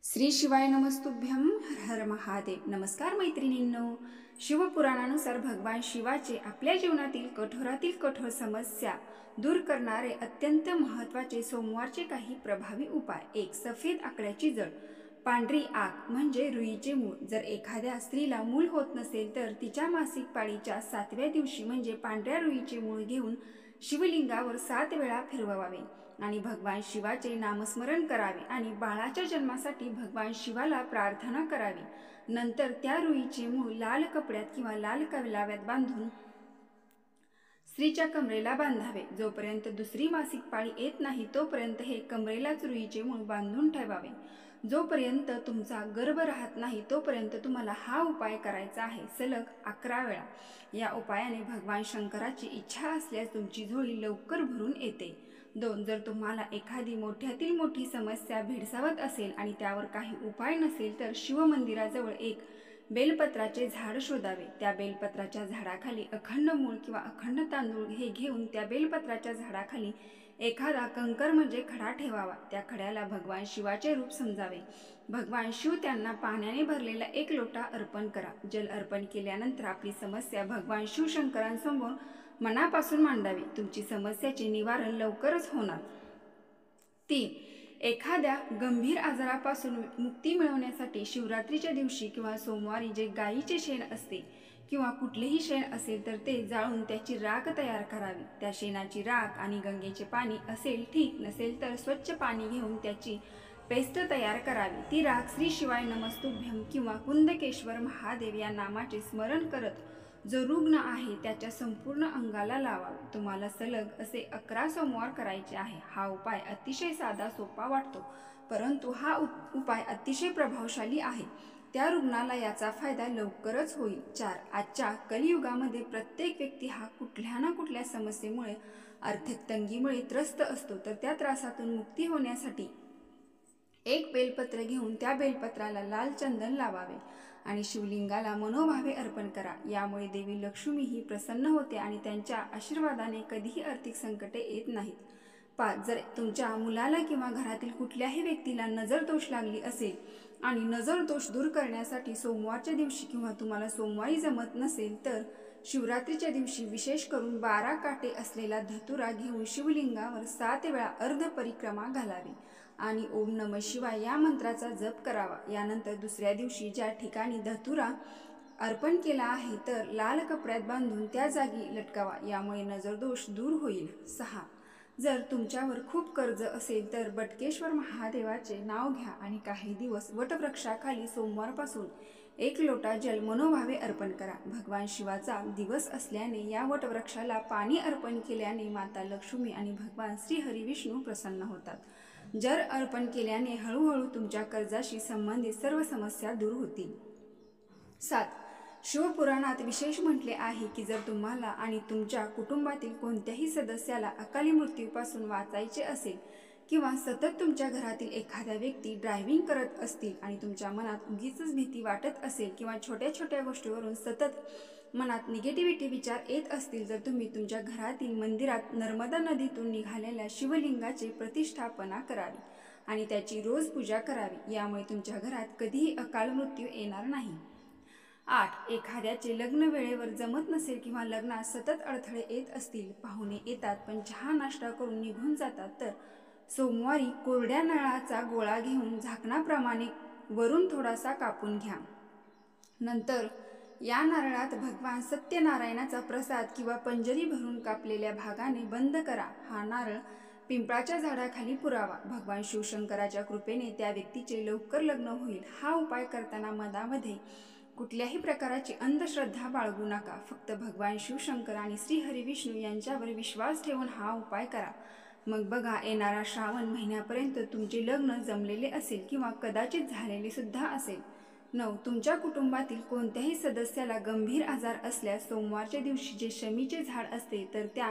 श्री शिवाय नमस्तुभ्यं हर हर महादेव। नमस्कार मैत्रिणींनो, शिवपुराणानुसार भगवान शिवाचे आपल्या जीवनातील कठोरातील कठोर समस्या दूर करणारे अत्यंत महत्त्वाचे सोमवारचे काही प्रभावी उपाय। एक, सफेद आकड्याची जळ, पांढरी आक म्हणजे रुईचे मूळ। जर एखाद्या स्त्रीला मूल होत नसेल तर तिच्या मासिक पाळीच्या 7व्या दिवशी म्हणजे पांढऱ्या रुईचे मूळ घेऊन शिवलिंगावर 7 वेळा फिरवावे आणि भगवान शिवाचे नामस्मरण करावे आणि बाळाच्या जन्मासाठी भगवान शिवाला प्रार्थना करावी। नंतर त्या रुईचे मूळ लाल कपड्यात किंवा लाल कलाव्यात बांधून स्त्रीच्या कमरेला बांधावे। जोपर्यंत दुसरी मासिक पाळी येत नाही तोपर्यंत हे कमरेलाच रुईचे मूळ बांधून ठेवावे। जोपर्यंत तुमचा गर्भ राहत नाही तोपर्यंत तुम्हाला हा उपाय करायचा आहे, सलग 11 वेळा। या उपायाने भगवान शंकराची इच्छा असल्यास तुमची झोळी लवकर भरून येते। 2, जर तुम्हाला एखादी मोठ्यातील मोठी समस्या भेडसावत असेल आणि त्यावर काही उपाय नसेल तर शिवमंदिराजवळ एक बेलपत्राचे झाड शोधावे। त्या बेलपत्राच्या झाडाखाली अखंड मूळ किंवा अखंड तांदूळ हे घेऊन त्या बेलपत्राच्या झाडाखाली एखादा कंकर म्हणजे खडा ठेवावा। त्या खड्याला भगवान शिवाचे रूप समजावे। भगवान शिव त्यांना पाण्याने भरलेला 1 लोटा अर्पण करा। जल अर्पण केल्यानंतर आपली समस्या भगवान शिवशंकरांसमोर मनापासून मांडावी। तुमची समस्याचे निवारण लवकरच होणार। 3, एखाद्या गंभीर आजारापासून मुक्ती मिळवण्यासाठी शिवरात्रीच्या दिवशी किंवा सोमवारी जे गायीचे शेण असते किंवा कुठलेही शेण असेल तर ते जाळून त्याची राख तयार करावी। त्या शेणाची राख आणि गंगेचे पाणी असेल ठीक, नसेल तर स्वच्छ पाणी घेऊन त्याची पेस्ट तयार करावी। ती राख श्री शिवाय नमस्तुभ्यं किंवा कुंदकेश्वर महादेव या नामाचे स्मरण करत जो रुग्ण आहे त्याच्या संपूर्ण अंगाला लावावे। तुम्हाला सलग असे 11 सोमवार करायचे आहे। हा उपाय अतिशय साधा सोपा वाटतो, परंतु हा उपाय अतिशय प्रभावशाली आहे। त्या रुग्णाला याचा फायदा लवकरच होईल। 4, आजच्या कलियुगामध्ये प्रत्येक व्यक्ती हा कुठल्या ना कुठल्या समस्येमुळे, आर्थिक तंगीमुळे त्रस्त असतो। तर त्या त्रासातून मुक्ती होण्यासाठी एक बेलपत्र घेऊन त्या बेलपत्राला लाल चंदन लावावे आणि शिवलिंगाला मनोभावे अर्पण करा। यामुळे देवी लक्ष्मी ही प्रसन्न होते आणि त्यांच्या आशीर्वादाने कधीही आर्थिक संकटे येत नाहीत। 5, जर तुमच्या मुलाला किंवा घरातील कुठल्याही व्यक्तीला नजर दोष लागली असेल आणि नजर दोष दूर करण्यासाठी सोमवारच्या दिवशी किंवा तुम्हाला सोमवारी जमत नसेल तर शिवरात्रीच्या दिवशी विशेष करून 12 काटे असलेला धतुरा घेऊन शिवलिंगावर 7 वेळा अर्ध परिक्रमा घालावी आणि ओम नमः शिवाय या मंत्राचा जप करावा। यानंतर दुसऱ्या दिवशी ज्या ठिकाणी धतुरा अर्पण केला आहे तर लाल कपड्यात बांधून त्या जागी लटकावा। यामुळे नजरदोष दूर होईल। 6, जर तुमच्यावर खूप कर्ज असेल तर बटकेश्वर महादेवाचे नाव घ्या आणि काही दिवस वटवृक्षाखाली सोमवारपासून 1 लोटा जल मनोभावे अर्पण करा। भगवान शिवाचा दिवस असल्याने या वटवृक्षाला पाणी अर्पण केल्याने माता लक्ष्मी आणि भगवान श्री हरी विष्णू प्रसन्न होतात। जल अर्पण केल्याने हळूहळू तुमच्या कर्जाशी संबंधित सर्व समस्या दूर होतील। 7, शिवपुराणात विशेष म्हटले आहे की जर तुम्हाला आणि तुमच्या कुटुंबातील कोणत्याही सदस्याला अकाली मृत्यूपासून वाचायचे असेल किंवा सतत तुमच्या घरातील एखाद्या व्यक्ती ड्रायव्हिंग करत असतील आणि तुमच्या मनात उगीच भीती वाटत असेल किंवा छोट्या छोट्या गोष्टीवरून सतत मनात निगेटिव्हिटी विचार येत असतील तर तुम्ही तुमच्या घरातील मंदिरात नर्मदा नदीतून निघालेल्या शिवलिंगाची प्रतिष्ठापना करावी आणि त्याची रोज पूजा करावी। यामुळे तुमच्या घरात कधीही अकाल मृत्यू येणार नाही। 8, एखाद्याचे लग्न वेळेवर जमत नसेल किंवा लग्नात सतत अडथळे येत असतील, पाहुणे येतात पण चहा नाश्ता करून निघून जातात तर सोमवारी कोरड्या नारळाचा गोळा घेऊन झाकणाप्रमाणे वरून थोडासा कापून घ्या। नंतर या नारळात भगवान सत्यनारायणाचा प्रसाद किंवा पंजरी भरून कापलेल्या भागाने बंद करा। हा नारळ पिंपळाच्या झाडाखाली पुरावा। भगवान शिवशंकराच्या कृपेने त्या व्यक्तीचे लवकर लग्न होईल। हा उपाय करताना मनामध्ये कुठल्याही प्रकारची अंधश्रद्धा बाळगू नका। फक्त भगवान शिवशंकर आणि श्री हरी विष्णू यांच्यावर विश्वास ठेवून हा उपाय करा। मग बघा, येणारा श्रावण महिन्यापर्यंत तुमचे लग्न जमलेले असेल किंवा कदाचित झालेले सुद्धा असेल। 9, तुमच्या कुटुंबातील कोणत्याही सदस्याला गंभीर आजार असल्यास सोमवारच्या दिवशी जे शमीचे झाड असते तर त्या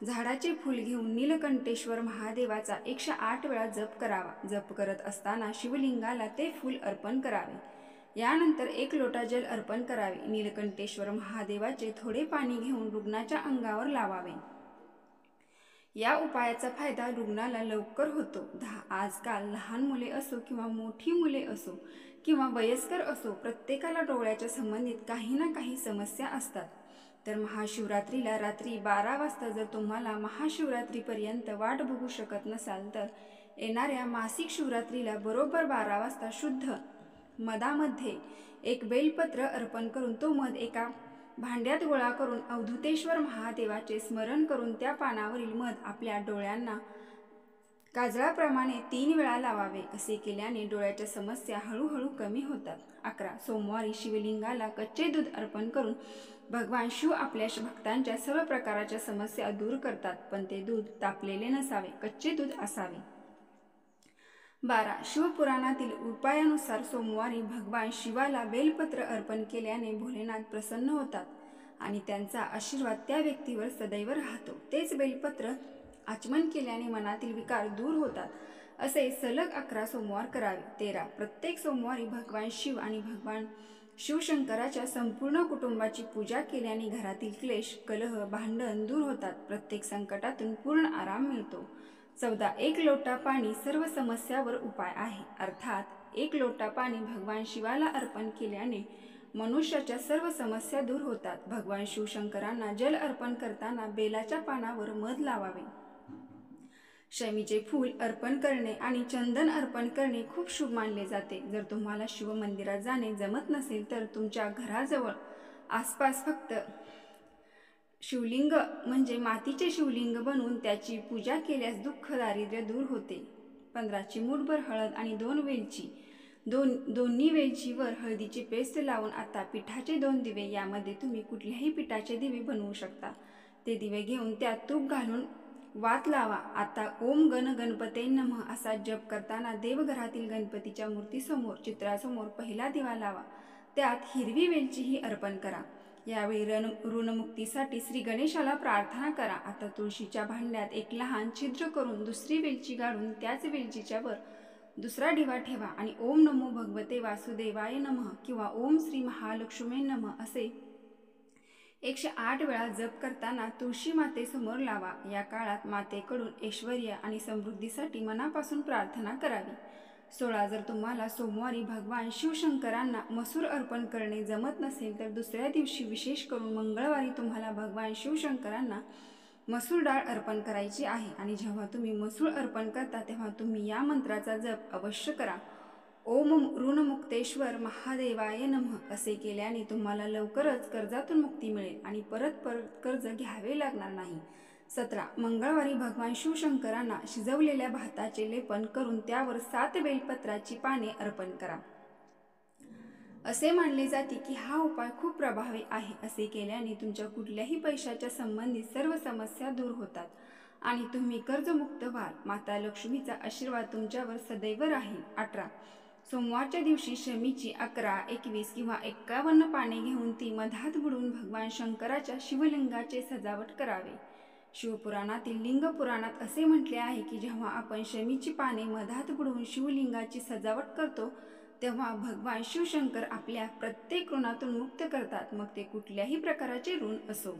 झाडाचे फूल घेऊन नीलकंठेश्वर महादेवाचा 108 वेळा जप करावा। जप करत असताना शिवलिंगाला ते फूल अर्पण करावे। यानंतर 1 लोटा जल अर्पण करावे। नीलकंठेश्वर महादेवाचे थोडे पाणी घेऊन रुग्णाच्या अंगावर लावावे। या उपायाचा फायदा रुग्णाला लवकर होतो. आजकाल लहान मुले असो किंवा मोठी मुले असो किंवा वयस्कर असो, प्रत्येकाला डोळ्याच्या संबंधित काही ना काही समस्या असतात. तर महाशिवरात्रीला रात्री 12 वाजता जर तुम्हाला महाशिवरात्रीपर्यंत वाट बघू शकत नसाल, तर येणाऱ्या मासिक शिवरात्रीला बरोबर 12 वाजता शुद्ध मधामध्ये एक बेलपत्र अर्पण करून तो मध एका भांड्यात गोळा करून अवधूतेश्वर महादेवाचे स्मरण करून त्या पानावरील मध आपल्या डोळ्यांना काजळाप्रमाणे 3 वेळा लावावे. असे केल्याने डोळ्याच्या समस्या हळूहळू कमी होतात. 11. सोमवारी शिवलिंगाला कच्चे दूध अर्पण करून भगवान शिव आपल्या भक्तांच्या सर्व प्रकारच्या समस्या दूर करतात, पण ते दूध तापलेले नसावे, कच्चे दूध असावे. 12. शिवपुराणातील उपायानुसार सोमवारी भगवान शिवाला बेलपत्र अर्पण केल्याने भोलेनाथ प्रसन्न होतात आणि त्यांचा आशीर्वाद त्या व्यक्तीवर सदैव राहतो. तेच बेलपत्र आचमन केल्याने मनातील विकार दूर होतात. असे सलग 11 सोमवार करावे. 13. प्रत्येक सोमवारी भगवान शिव आणि भगवान शिवशंकराच्या संपूर्ण कुटुंबाची पूजा केल्याने घरातील क्लेश, कलह, भांडण दूर होतात. प्रत्येक संकटातून पूर्ण आराम मिळतो. 14. 1 लोटा पाणी सर्व समस्यावर उपाय आहे. अर्थात 1 लोटा पाणी भगवान शिवाला अर्पण केल्याने मनुष्याच्या सर्व समस्या दूर होतात. भगवान शिवशंकरांना जल अर्पण करताना बेलाच्या पानावर मध लावावे. शमीचे फूल अर्पण करणे आणि चंदन अर्पण करणे खूप शुभ मानले जाते. जर तुम्हाला शिव मंदिरात जाणे जमत नसेल, तर तुमच्या घराजवळ आसपास फक्त शिवलिंग म्हणजे मातीचे शिवलिंग बनवून त्याची पूजा केल्यास दुःख दारिद्र्य दूर होते. 15. चिमूटभर हळद आणि 2 वेलची दोन्ही वेलचीवर हळदीची पेस्ट लावून आता पिठाचे 2 दिवे, यामध्ये तुम्ही कुठल्याही पिठाचे दिवे बनवू शकता, ते दिवे घेऊन त्यात तूप घालून वात लावा. आता ओम गण गणपते नमः असा जप करताना देवघरातील गणपतीच्या मूर्तीसमोर चित्रासमोर पहिला दिवा लावा. त्यात हिरवी वेलचीही अर्पण करा. यावेळी ऋणमुक्तीसाठी श्री गणेशाला प्रार्थना करा. आता तुळशीच्या भांड्यात एक लहान छिद्र करून दुसरी वेलची गाळून त्याच वेलचीच्या वर दुसरा दिवा ठेवा आणि ओम नमो भगवते वासुदेवाय नमः किंवा ओम श्री महालक्ष्मी नमः असे 108 वेळा जप करताना तुळशी मातेसमोर लावा. या काळात मातेकडून ऐश्वर्य आणि समृद्धीसाठी मनापासून प्रार्थना करावी. 16. जर तुम्हाला सोमवारी भगवान शिवशंकरांना मसूर अर्पण करणे जमत नसेल, तर दुसऱ्या दिवशी विशेष करून मंगळवारी तुम्हाला भगवान शिवशंकरांना मसूर डाळ अर्पण करायची आहे आणि जेव्हा तुम्ही मसूर अर्पण करता तेव्हा तुम्ही या मंत्राचा जप अवश्य करा. ओम ऋणमुक्तेश्वर महादेवाय नमः असे केल्याने तुम्हाला लवकरच कर्जातून मुक्ती मिळेल आणि परत कर्ज घ्यावे लागणार नाही. 17. मंगळवारी भगवान शिवशंकरांना शिजवलेल्या भाताचे लेपन करून त्यावर 7 बेलपत्राची पाने अर्पण करा. असे मानले जाते की हा उपाय खूप प्रभावी आहे. असे केल्याने तुमच्या कुठल्याही पैशाच्या संबंधित सर्व समस्या दूर होतात आणि तुम्ही कर्जमुक्त व्हाल. माता लक्ष्मीचा आशीर्वाद तुमच्यावर सदैव राहील. 18. सोमवारच्या दिवशी शमीची 11, 21 किंवा 51 पाने घेऊन ती मधात बुडवून भगवान शंकराच्या शिवलिंगाचे सजावट करावे. शिवपुराणातील लिंग पुराणात असे म्हटले आहे की जेव्हा आपण शमीची पाने मधात बुडवून शिवलिंगाची सजावट करतो, तेव्हा भगवान शिवशंकर आपल्या प्रत्येक ऋणातून मुक्त करतात, मग ते कुठल्याही प्रकारचे ऋण असो.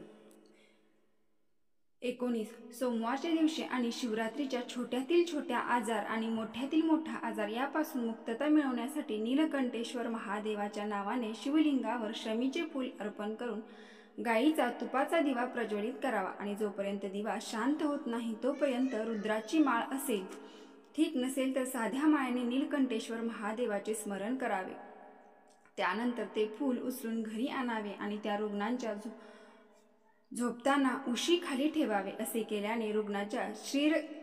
19. सोमवारच्या दिवशी आणि शिवरात्रीच्या छोट्यातील छोट्या आजार आणि मोठ्यातील मोठा आजार यापासून मुक्तता मिळवण्यासाठी नीलकंठेश्वर महादेवाच्या नावाने शिवलिंगावर शमीचे फूल अर्पण करून गाईचा तुपाचा दिवा प्रज्वलित करावा आणि जोपर्यंत दिवा शांत होत नाही तोपर्यंत रुद्राची माळ असेल, ठीक नसेल तर साध्या माळेने नीलकंठेश्वर महादेवाचे स्मरण करावे. त्यानंतर ते फूल उचलून घरी आणावे आणि त्या रुग्णांच्या झोपताना उशी खाली ठेवावे. असे केल्याने रुग्णाच्या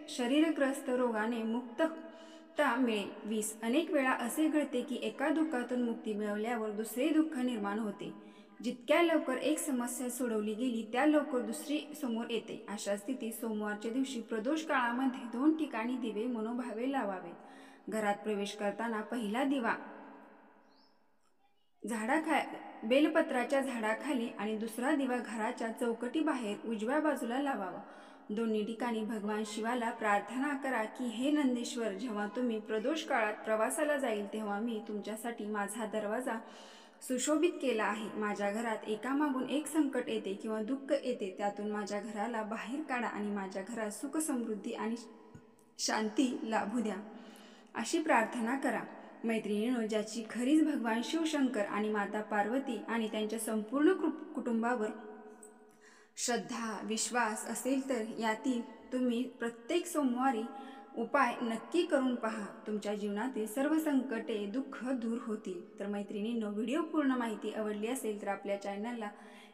शरीरग्रस्त रोगाने मुक्तता मिळेल. 20. अनेक वेळा असे घडते की एका दुःखातून मुक्ती मिळवल्यावर दुसरे दुःख निर्माण होते. जितक्या लवकर एक समस्या सोडवली गेली त्या लवकर दुसरी समोर येते. अशा स्थितीत सोमवारच्या दिवशी प्रदोष काळामध्ये 2 ठिकाणी दिवे मनोभावे लावावेत. घरात प्रवेश करताना पहिला दिवा बेलपत्राच्या झाडाखाली आणि दुसरा दिवा घराच्या चौकटी बाहेर उजव्या बाजूला लावावा. दोन्ही ठिकाणी भगवान शिवाला प्रार्थना करा की हे नंदीश्वर, जेव्हा तुम्ही प्रदोष काळात प्रवासाला जाईल तेव्हा मी तुमच्यासाठी माझा दरवाजा सुशोभित केला आहे। माझ्या घरात एकामागून एक संकट येते किंवा दुःख येते, त्यातून माझ्या घराला बाहेर काढा आणि माझ्या घरात सुख समृद्धी आणि शांती लाभू द्या, अशी प्रार्थना करा। मैत्रिणींनो, ज्याची खरीच भगवान शिवशंकर आणि माता पार्वती आणि त्यांच्या संपूर्ण कुटुंबावर श्रद्धा विश्वास असेल तर यातील तुम्ही प्रत्येक सोमवारी उपाय नक्की करून पहा। तुमच्या जीवनातील सर्व संकटे दुःख दूर होतील। तर मैत्रिणींनो, व्हिडिओ पूर्ण माहिती आवडली असेल तर आपल्या चॅनलला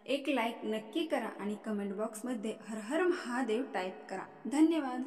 एक लाईक नक्की करा आणि कमेंट बॉक्समध्ये हर हर महादेव टाईप करा। धन्यवाद।